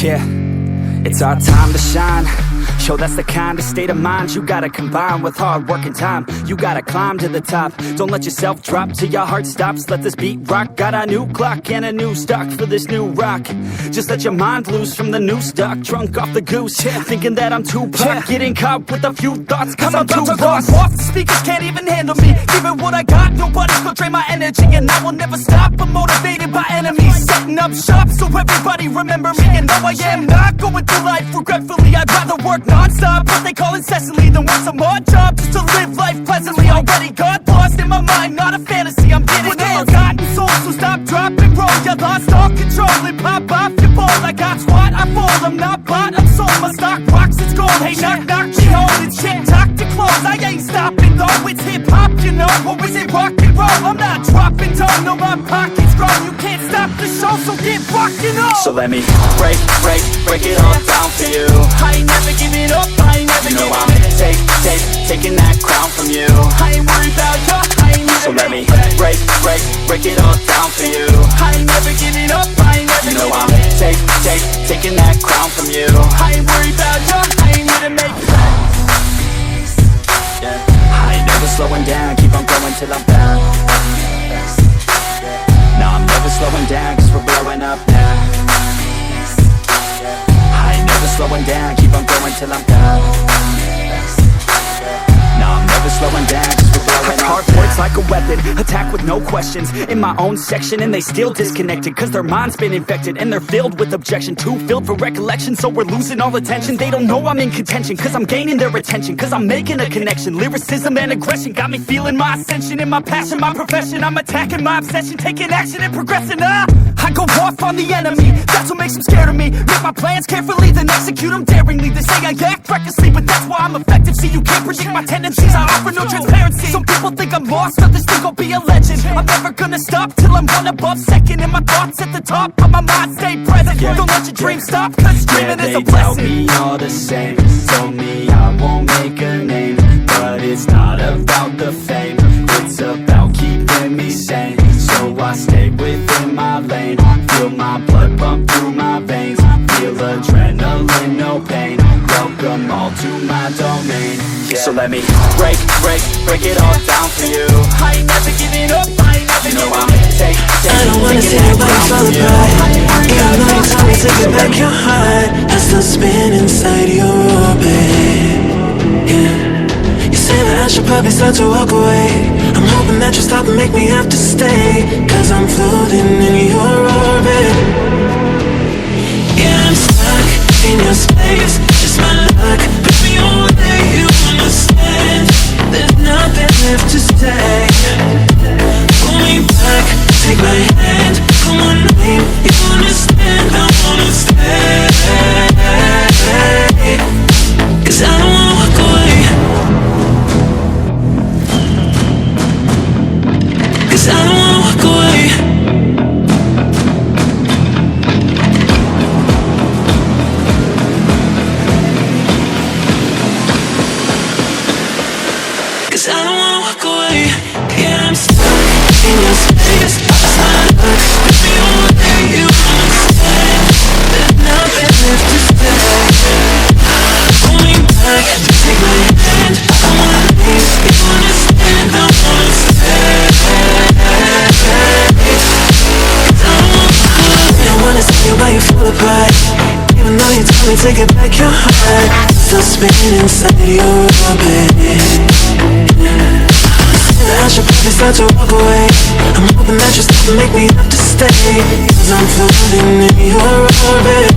Yeah, it's our time to shine. Yo, that's the kind of state of mind you gotta combine with hard work and time. You gotta climb to the top. Don't let yourself drop till your heart stops. Let this beat rock. Got a new clock and a new stock for this new rock. Just let your mind loose from the new stock. Drunk off the goose, yeah. Thinking that I'm too pop, yeah. Getting caught with a few thoughts cause I'm too lost. Off the speakers can't even handle me. Giving what I got, nobody's gonna drain my energy. And I will never stop, I'm motivated by enemies. Setting up shop so everybody remember me. And no, I am not going through life regretfully. I'd rather work non-stop, what they call incessantly, than work some odd job just to live life pleasantly. Already got lost in my mind, not a fantasy, I'm getting it. Forgotten soul, so stop, drop, and roll. You lost all control and pop off your ball. I got squat, I fall, I'm not bought, I'm sold. My stock rocks, it's gold. Hey, knock, knock, she holding shit, talk to close. I ain't stopping though, it's hip-hop, you know. Or is it rock and roll? I'm not dropping down, no, my pocket's grown. You can't stop the show, so get rockin' on. So let me break it all down for you. I ain't never giving up. going till I'm found. No, I'm never slowing down, cause we're blowing up now. I ain't never slowing down, keep on going till I'm down. No, I'm never slowing down, cause we're blowing up. Hard words like a weapon, attack with no questions. In my own section and they still disconnected, cause their mind's been infected and they're filled with objection. Too filled for recollection, so we're losing all attention. They don't know I'm in contention, cause I'm gaining their attention, cause I'm making a connection. Lyricism and aggression got me feeling my ascension. In my passion, my profession, I'm attacking my obsession, taking action and progressing. I go off on the enemy, that's what makes them scared of me. Make my plans carefully, then execute them daringly. They say I act recklessly, but that's why I'm effective. See, you can't predict my tendencies, I offer no transparency. Some people think I'm lost, others think I'll be a legend. I'm never gonna stop till I'm one above second. And my thoughts at the top, but my mind stay present. Don't let your dreams stop, cause dreaming is a blessing. They tell me all the same, told me I won't make a name. But it's not about the fame, it's about keeping me sane. So I stay within my lane, feel my blood pump through my veins. Feel adrenaline, no pain, welcome all to my domain. So let me break it all down for you. I ain't never giving up, I ain't never giving up. I don't wanna see nobody fall apart. Even though you told me to get back your heart, I still spin inside your orbit. Yeah. You say that I should probably start to walk away. I'm hoping that you'll stop and make me have to stay, cause I'm floating in your orbit. Yeah, I'm stuck in your space, just my luck. Push me away, you understand. There's nothing left to say. Pull me back, take my hand. Come on, name, you understand. I wanna stay, cause I don't wanna walk away. Cause I don't wanna walk away. Cause I don't wanna walk away. Yeah, I'm stuck in your space. It's not luck, push me away, you understand. There's nothing left to say. Pull me back, take my hand. I wanna leave, you understand. I wanna stay. Cause I don't wanna walk away. I don't wanna see you while you fall apart. Even though you told me to get back your heart, still spinning inside your orbit. I should probably start to walk away. I'm hoping that you'll stop and make me have to stay, cause I'm floating in your orbit.